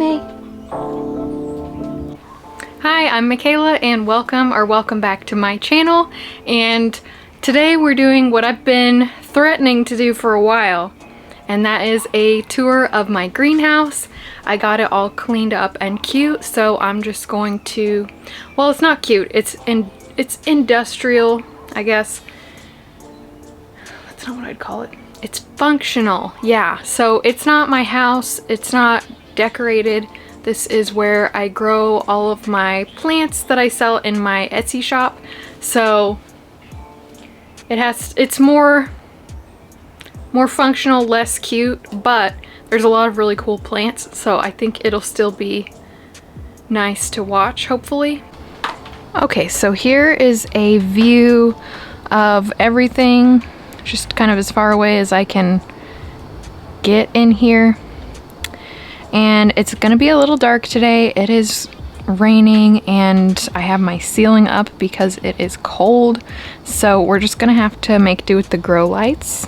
May. Hi, I'm Michaela and welcome back to my channel. And today we're doing what I've been threatening to do for a while, and that is a tour of my greenhouse. I got it all cleaned up and cute, so I'm just going to, well, it's not cute, it's industrial, I guess. That's not what I'd call it. It's functional, yeah. So it's not my house, it's not decorated. This is where I grow all of my plants that I sell in my Etsy shop. So it's more functional, less cute, but there's a lot of really cool plants, so I think it'll still be nice to watch, hopefully. Okay, so here is a view of everything, just kind of as far away as I can get in here. And it's gonna be a little dark today. It is raining and I have my ceiling up because it is cold. So we're just gonna have to make do with the grow lights.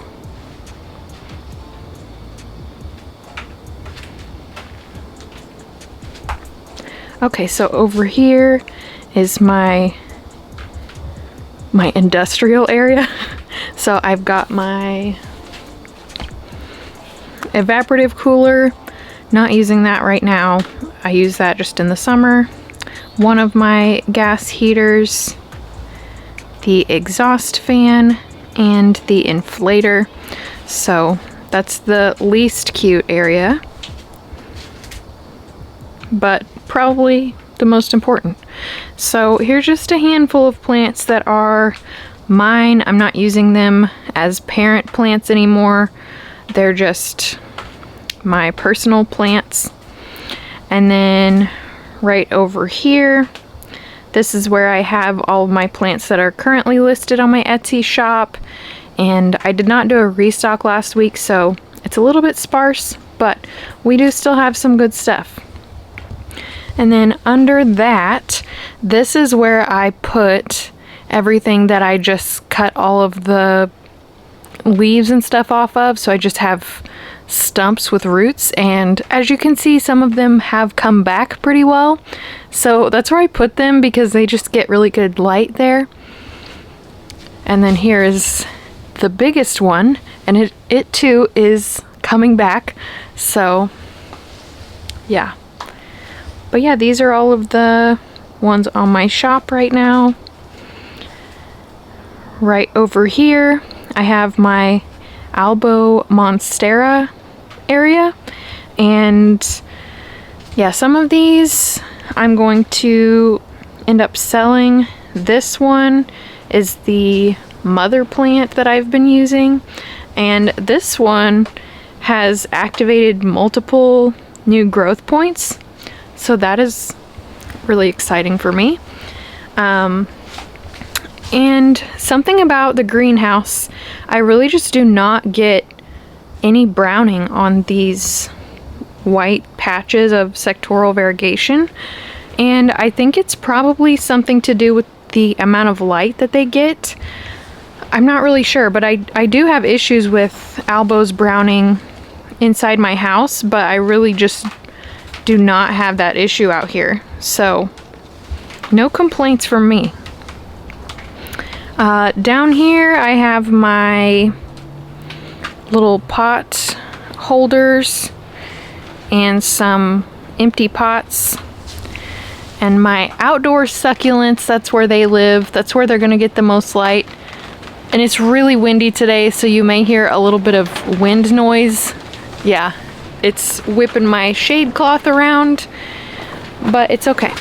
Okay, so over here is my industrial area. So I've got my evaporative cooler. Not using that right now. I use that just in the summer. One of my gas heaters, the exhaust fan, and the inflator. So that's the least cute area, but probably the most important. So here's just a handful of plants that are mine. I'm not using them as parent plants anymore. They're just my personal plants. And then right over here, this is where I have all of my plants that are currently listed on my Etsy shop. And I did not do a restock last week, so it's a little bit sparse, but we do still have some good stuff. And then under that, this is where I put everything that I just cut all of the leaves and stuff off of. So I just have stumps with roots, and as you can see, some of them have come back pretty well. So that's where I put them because they just get really good light there. And then here is the biggest one, and it too is coming back. So yeah. But yeah, these are all of the ones on my shop right now. Right over here, I have my Albo Monstera area, and yeah, some of these I'm going to end up selling. This one is the mother plant that I've been using, and this one has activated multiple new growth points, so that is really exciting for me. And something about the greenhouse, I really just do not get any browning on these white patches of sectoral variegation. And I think it's probably something to do with the amount of light that they get. I'm not really sure, but I do have issues with Albo's browning inside my house, but I really just do not have that issue out here. So no complaints from me. Down here I have my little pot holders and some empty pots, and my outdoor succulents, that's where they live. That's where they're gonna get the most light. And it's really windy today, so you may hear a little bit of wind noise. Yeah, it's whipping my shade cloth around, but it's okay.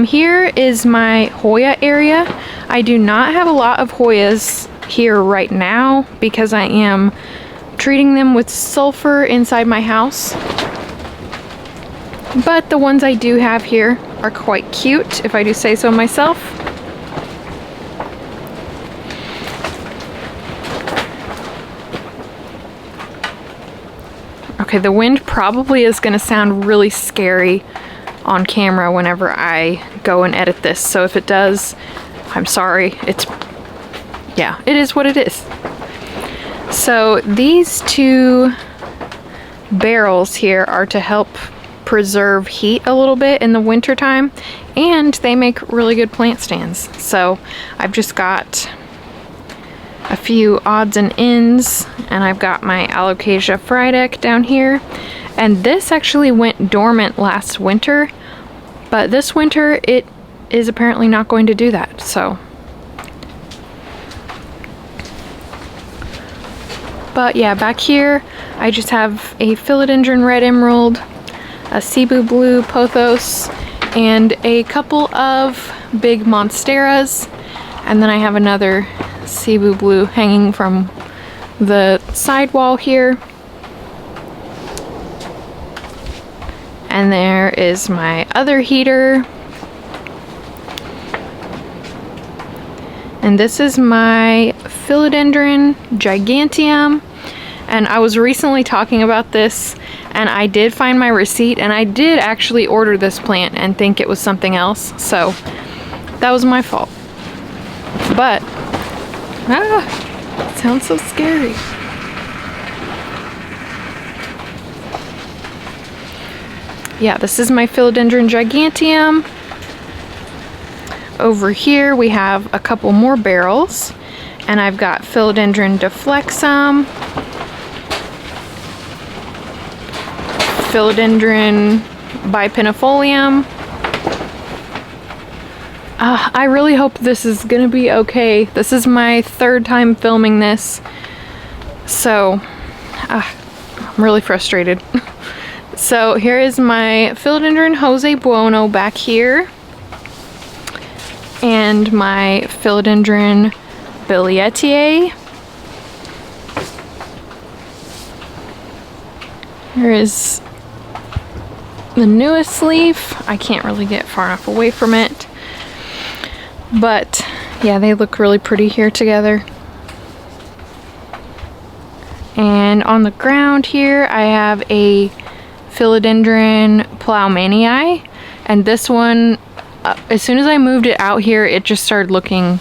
Here is my Hoya area. I do not have a lot of Hoyas here right now because I am treating them with sulfur inside my house. But the ones I do have here are quite cute, if I do say so myself. Okay, the wind probably is going to sound really scary on camera whenever I go and edit this, so if it does, I'm sorry. Yeah, it is what it is. So these two barrels here are to help preserve heat a little bit in the winter time, and they make really good plant stands. So I've just got a few odds and ends, and I've got my Alocasia Frydek down here, and this actually went dormant last winter, but this winter it is apparently not going to do that. So but yeah, back here I just have a Philodendron Red Emerald, a Cebu Blue Pothos, and a couple of big Monsteras, and then I have another Cebu Blue hanging from the side wall here. And there is my other heater. And this is my Philodendron Giganteum. And I was recently talking about this, and I did find my receipt, and I did actually order this plant and think it was something else, so that was my fault. But, it sounds so scary. Yeah, this is my Philodendron Giganteum. Over here we have a couple more barrels, and I've got Philodendron Deflexum, Philodendron Bipennifolium. I really hope this is gonna be okay. This is my third time filming this, so I'm really frustrated. So here is my Philodendron Jose Buono back here, and my Philodendron Billietier. Here is the newest leaf. I can't really get far enough away from it, but yeah, they look really pretty here together. And on the ground here I have a Philodendron Ploumanii, and this one, as soon as I moved it out here, it just started looking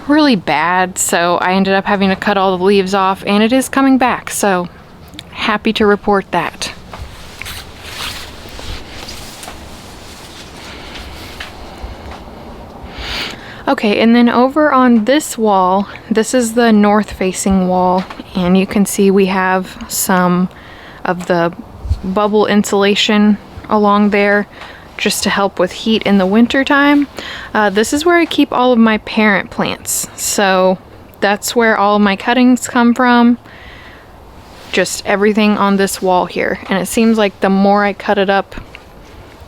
really bad, so I ended up having to cut all the leaves off, and it is coming back, so happy to report that. Okay, and then over on this wall, this is the north facing wall, and you can see we have some of the bubble insulation along there just to help with heat in the winter time. This is where I keep all of my parent plants, so that's where all of my cuttings come from, just everything on this wall here, and it seems like the more I cut it up,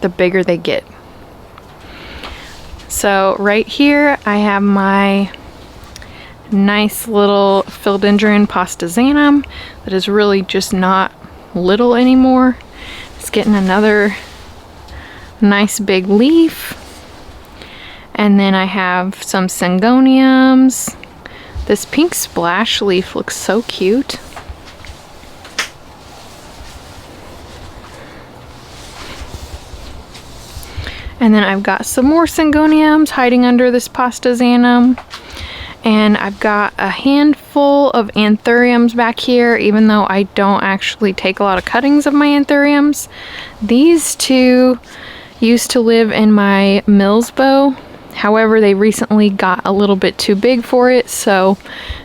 the bigger they get. So right here I have my nice little Philodendron Postazanum that is really just not little anymore. It's getting another nice big leaf. And then I have some Syngoniums. This pink splash leaf looks so cute. And then I've got some more Syngoniums hiding under this Postazanum. And I've got a handful of Anthuriums back here, even though I don't actually take a lot of cuttings of my Anthuriums. These two used to live in my Mills bow. However, they recently got a little bit too big for it, so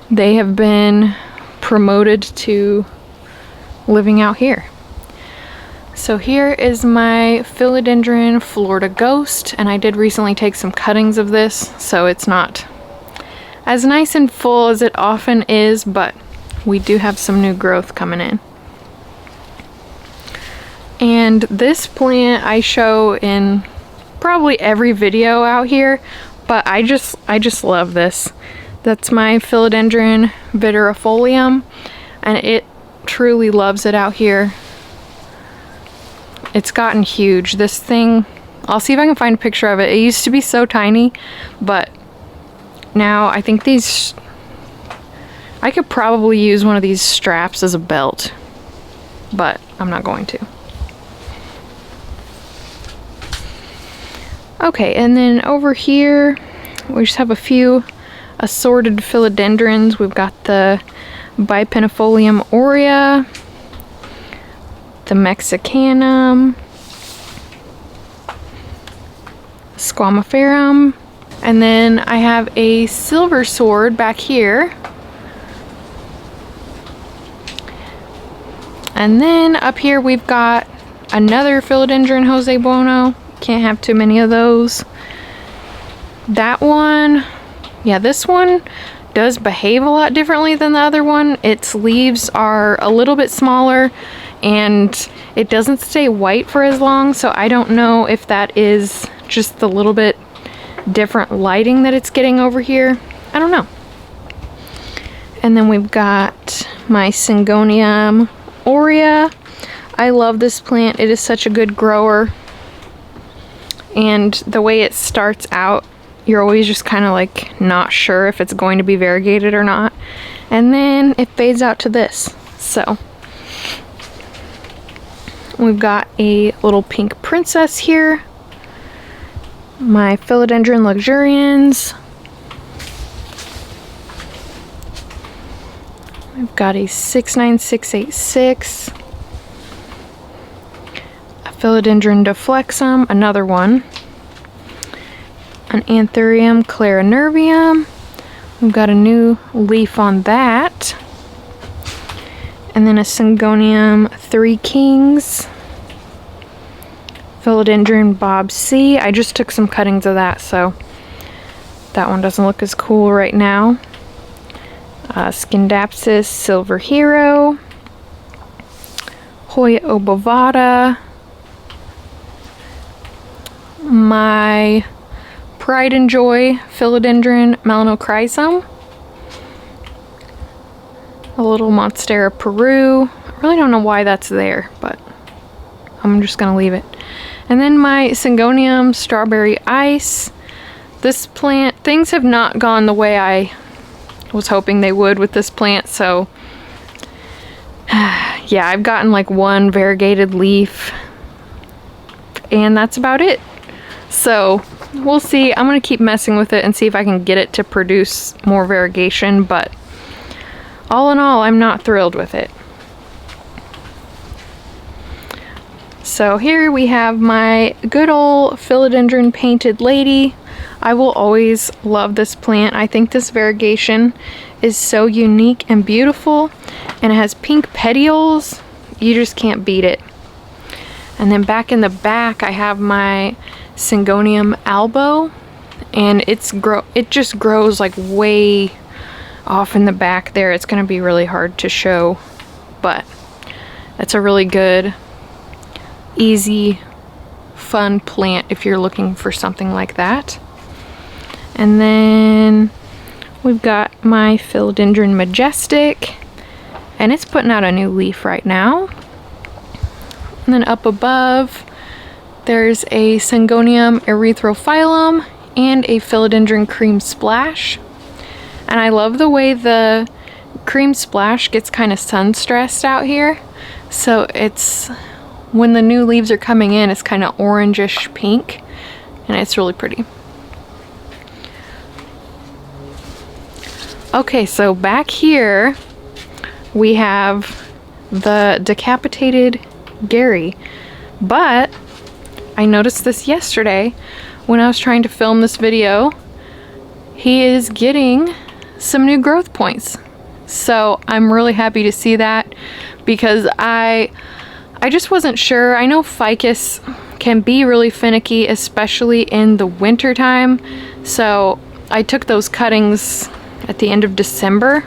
they have been promoted to living out here. So here is my Philodendron Florida Ghost, and I did recently take some cuttings of this, so it's not as nice and full as it often is, but we do have some new growth coming in. And this plant I show in probably every video out here, but I just love this. That's my Philodendron Vitterifolium, and it truly loves it out here. It's gotten huge. This thing, I'll see if I can find a picture of it. It used to be so tiny, but now I think I could probably use one of these straps as a belt, but I'm not going to. Okay, and then over here we just have a few assorted philodendrons. We've got the Bipennifolium aurea, the Mexicanum, Squamiferum, and then I have a silver sword back here. And then up here we've got another Philodendron Jose Bueno. Can't have too many of those. That one, yeah, this one does behave a lot differently than the other one. Its leaves are a little bit smaller and it doesn't stay white for as long, so I don't know if that is just the little bit different lighting that it's getting over here. I don't know. And then we've got my Syngonium aurea. I love this plant. It is such a good grower. And the way it starts out, you're always just kind of like not sure if it's going to be variegated or not. And then it fades out to this. So we've got a little pink princess here. My Philodendron luxurians. We've got a 69686. A Philodendron deflexum, another one. An Anthurium clarinervium. We've got a new leaf on that. And then a Syngonium Three Kings. Philodendron Bob C. I just took some cuttings of that, so that one doesn't look as cool right now. Scindapsus Silver Hero. Hoya obovata. My Pride and Joy Philodendron Melanochrysum. A little Monstera Peru. I really don't know why that's there, but I'm just gonna leave it. And then my Syngonium Strawberry Ice. This plant, things have not gone the way I was hoping they would with this plant, so yeah, I've gotten like one variegated leaf and that's about it. So we'll see. I'm gonna keep messing with it and see if I can get it to produce more variegation, but all in all, I'm not thrilled with it. So here we have my good old Philodendron Painted Lady. I will always love this plant. I think this variegation is so unique and beautiful, and it has pink petioles. You just can't beat it. And then back in the back I have my Syngonium albo, and it just grows like way off in the back there. It's going to be really hard to show, but it's a really good, easy, fun plant if you're looking for something like that. And then we've got my Philodendron Majestic, and it's putting out a new leaf right now. And then up above there's a Syngonium erythrophyllum and a Philodendron Cream Splash. And I love the way the Cream Splash gets kind of sun stressed out here. So it's, when the new leaves are coming in, it's kind of orangish pink, and it's really pretty. Okay, so back here we have the decapitated Gary, but I noticed this yesterday when I was trying to film this video. He is getting some new growth points, so I'm really happy to see that, because I just wasn't sure. I know ficus can be really finicky, especially in the winter time, so I took those cuttings at the end of December,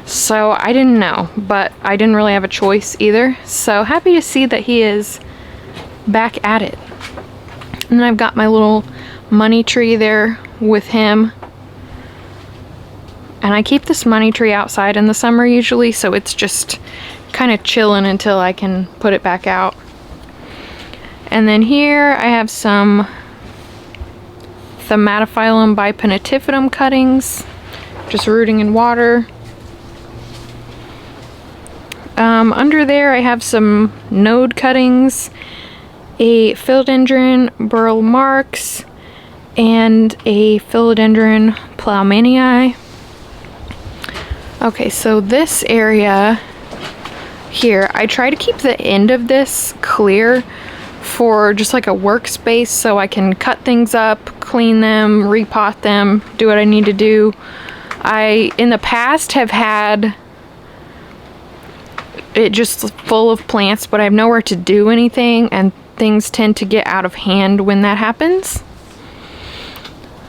so I didn't know, but I didn't really have a choice either. So happy to see that he is back at it. And then I've got my little money tree there with him, and I keep this money tree outside in the summer usually, so it's just kind of chilling until I can put it back out. And then here I have some Thamatophyllum bipennitifidum cuttings, just rooting in water. Under there I have some node cuttings, a Philodendron Burl Marx, and a Philodendron Ploumannii. Okay, so this area here. I try to keep the end of this clear for just like a workspace so I can cut things up, clean them, repot them, do what I need to do. I, in the past, have had it just full of plants, but I have nowhere to do anything, and things tend to get out of hand when that happens.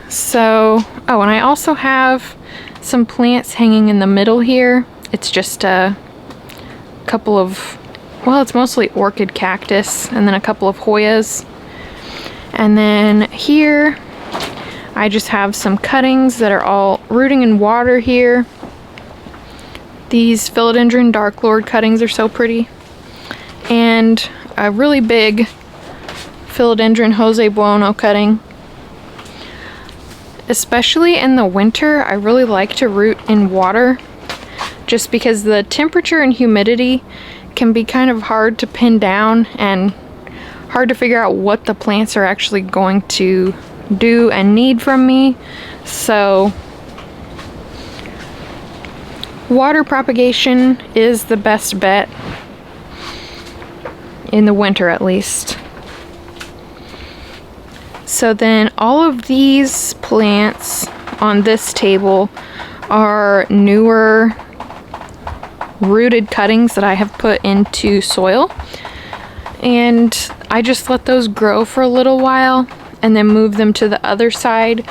So, oh, and I also have some plants hanging in the middle here. It's just a couple of, well, it's mostly orchid cactus, and then a couple of Hoyas. And then here, I just have some cuttings that are all rooting in water here. These Philodendron Dark Lord cuttings are so pretty. And a really big Philodendron Jose Bueno cutting. Especially in the winter, I really like to root in water, just because the temperature and humidity can be kind of hard to pin down and hard to figure out what the plants are actually going to do and need from me. So water propagation is the best bet in the winter, at least. So then all of these plants on this table are newer rooted cuttings that I have put into soil, and I just let those grow for a little while and then move them to the other side.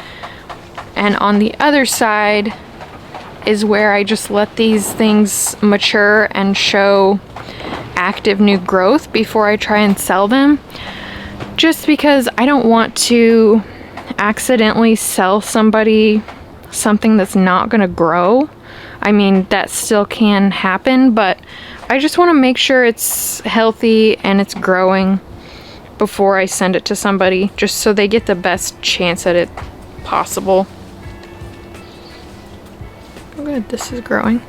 And on the other side is where I just let these things mature and show active new growth before I try and sell them, just because I don't want to accidentally sell somebody something that's not going to grow. I mean, that still can happen, but I just want to make sure it's healthy and it's growing before I send it to somebody, just so they get the best chance at it possible. Oh good, this is growing.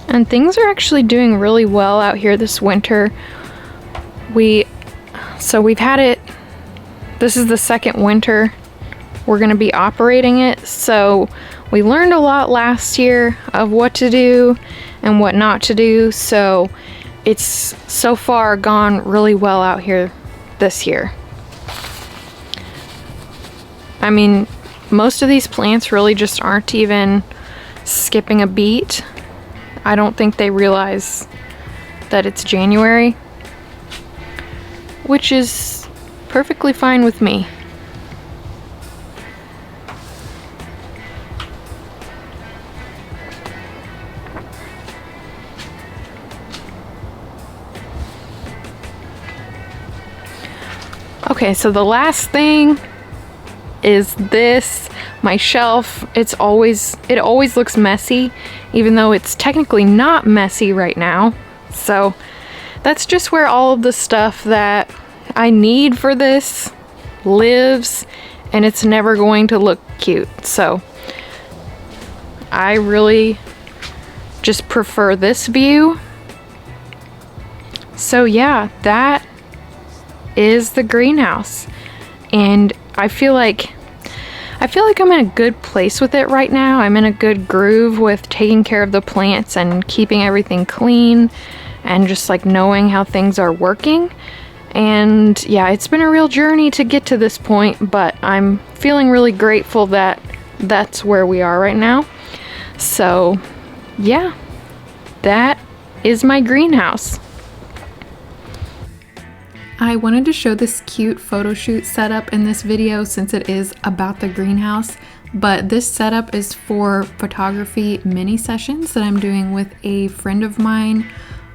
And things are actually doing really well out here this winter. So we've had it, this is the second winter we're gonna be operating it. So we learned a lot last year of what to do and what not to do. So it's so far gone really well out here this year. I mean, most of these plants really just aren't even skipping a beat. I don't think they realize that it's January, which is perfectly fine with me. Okay, so the last thing is this, my shelf. It always looks messy, even though it's technically not messy right now. So that's just where all of the stuff that I need for this lives, and it's never going to look cute. So I really just prefer this view. So yeah, that is the greenhouse, and I feel like I'm in a good place with it right now. I'm in a good groove with taking care of the plants and keeping everything clean and just like knowing how things are working. And yeah, it's been a real journey to get to this point, but I'm feeling really grateful that that's where we are right now. So yeah, that is my greenhouse. I wanted to show this cute photo shoot setup in this video since it is about the greenhouse, but this setup is for photography mini sessions that I'm doing with a friend of mine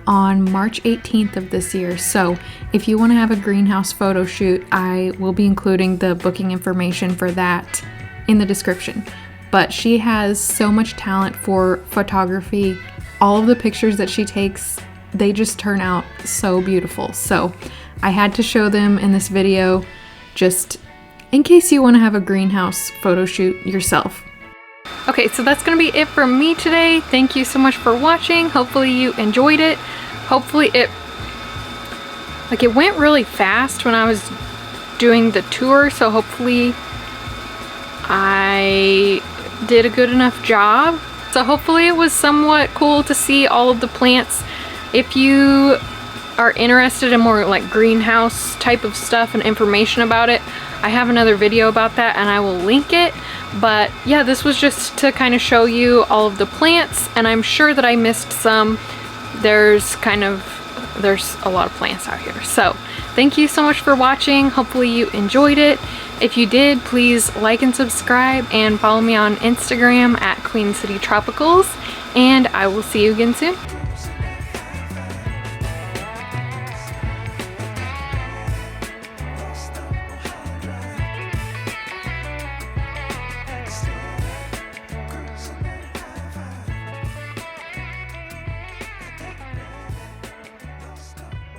on March 18th of this year. So if you want to have a greenhouse photo shoot, I will be including the booking information for that in the description. But she has so much talent for photography. All of the pictures that she takes, they just turn out so beautiful. So I had to show them in this video. Just in case you want to have a greenhouse photo shoot yourself. Okay, so that's going to be it for me today. Thank you so much for watching. Hopefully you enjoyed it. Hopefully it went really fast when I was doing the tour, so hopefully I did a good enough job. So hopefully it was somewhat cool to see all of the plants. If you are interested in more like greenhouse type of stuff and information about it, I have another video about that and I will link it. But yeah, this was just to kind of show you all of the plants, and I'm sure that I missed some. There's a lot of plants out here. So thank you so much for watching. Hopefully you enjoyed it. If you did, please like and subscribe and follow me on Instagram at Queen City Tropicals, and I will see you again soon.